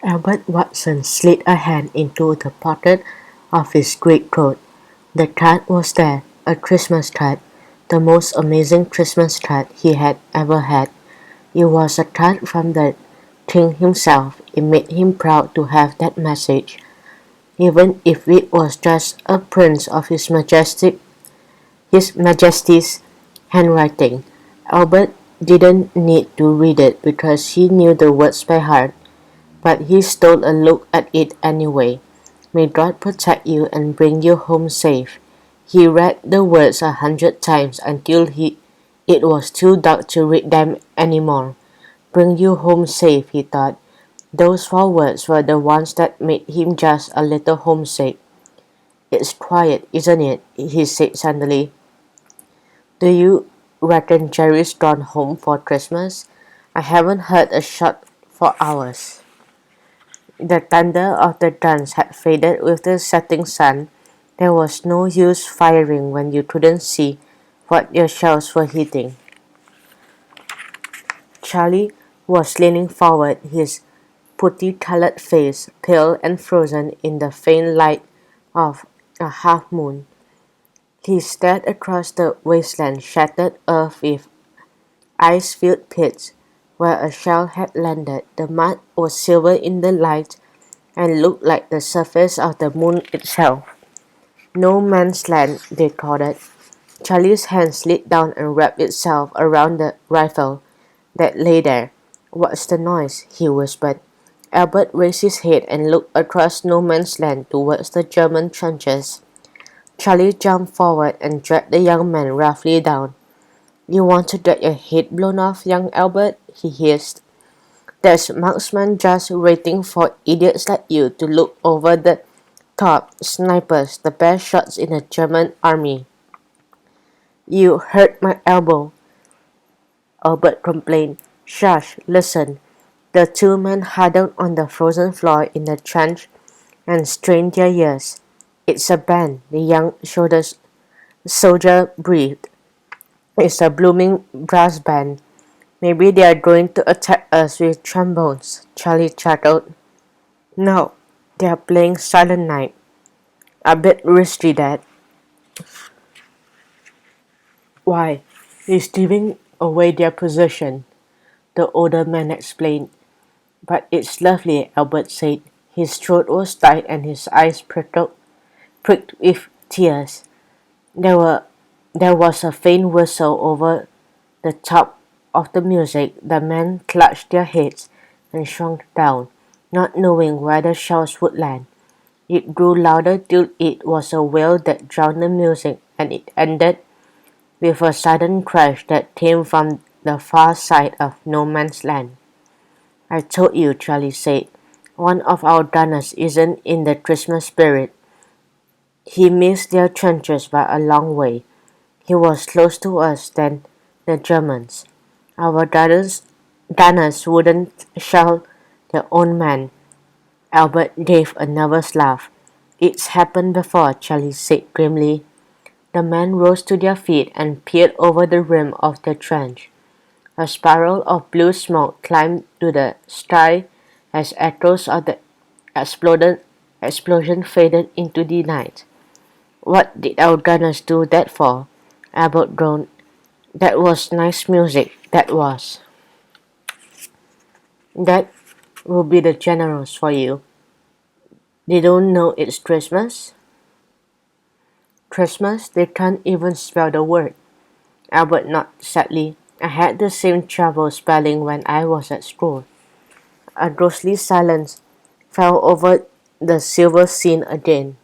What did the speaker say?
Albert Watson slid a hand into the pocket of his greatcoat. The thread was there, a Christmas thread, the most amazing Christmas thread he had ever had. It was a thread from the King himself. It made him proud to have that message, even if it was just a print of His Majesty's handwriting. Albert didn't need to read it because he knew the words by heart, but he stole a look at it anyway. May God protect you and bring you home safe. He read the words 100 times until it was too dark to read them anymore. Bring you home safe, he thought. Those 4 words were the ones that made him just a little homesick. It's quiet, isn't it? He said suddenly. Do you reckon Jerry's gone home for Christmas? I haven't heard a shot for hours. The thunder of the guns had faded with the setting sun. There was no use firing when you couldn't see what your shells were hitting. Charlie was leaning forward, his putty-colored face pale and frozen in the faint light of a half-moon. He stared across the wasteland, shattered earth with ice-filled pits where a shell had landed. The mud was silver in the light and looked like the surface of the moon itself. No man's land, they called it. Charlie's hand slid down and wrapped itself around the rifle that lay there. What's the noise? He whispered. Albert raised his head and looked across no man's land towards the German trenches. Charlie jumped forward and dragged the young man roughly down. You want to get your head blown off, young Albert? He hissed. There's marksmen just waiting for idiots like you to look over the top. Snipers, the best shots in the German army. You hurt my elbow, Albert complained. Shush, listen. The 2 men huddled on the frozen floor in the trench and strained their ears. It's a band, the young soldier breathed. It's a blooming brass band. Maybe they are going to attack us with trombones, Charlie chuckled. No, they are playing Silent Night. A bit risky, that. Why? He's giving away their position, the older man explained. But it's lovely, Albert said. His throat was tight and his eyes pricked with tears. There was a faint whistle over the top of the music. The men clutched their heads and shrunk down, not knowing where the shells would land. It grew louder till it was a wail that drowned the music, and it ended with a sudden crash that came from the far side of no man's land. I told you, Charlie said. One of our gunners isn't in the Christmas spirit. He missed their trenches by a long way. He was closer to us than the Germans. Our gunners wouldn't shell their own men. Albert gave a nervous laugh. It's happened before, Charlie said grimly. The men rose to their feet and peered over the rim of the trench. A spiral of blue smoke climbed to the sky as echoes of the explosion faded into the night. What did our gunners do that for? Albert groaned. That was nice music, that was. That will be the generals for you. They don't know it's Christmas? Christmas? They can't even spell the word. Albert nodded sadly. I had the same trouble spelling when I was at school. A ghostly silence fell over the silver scene again.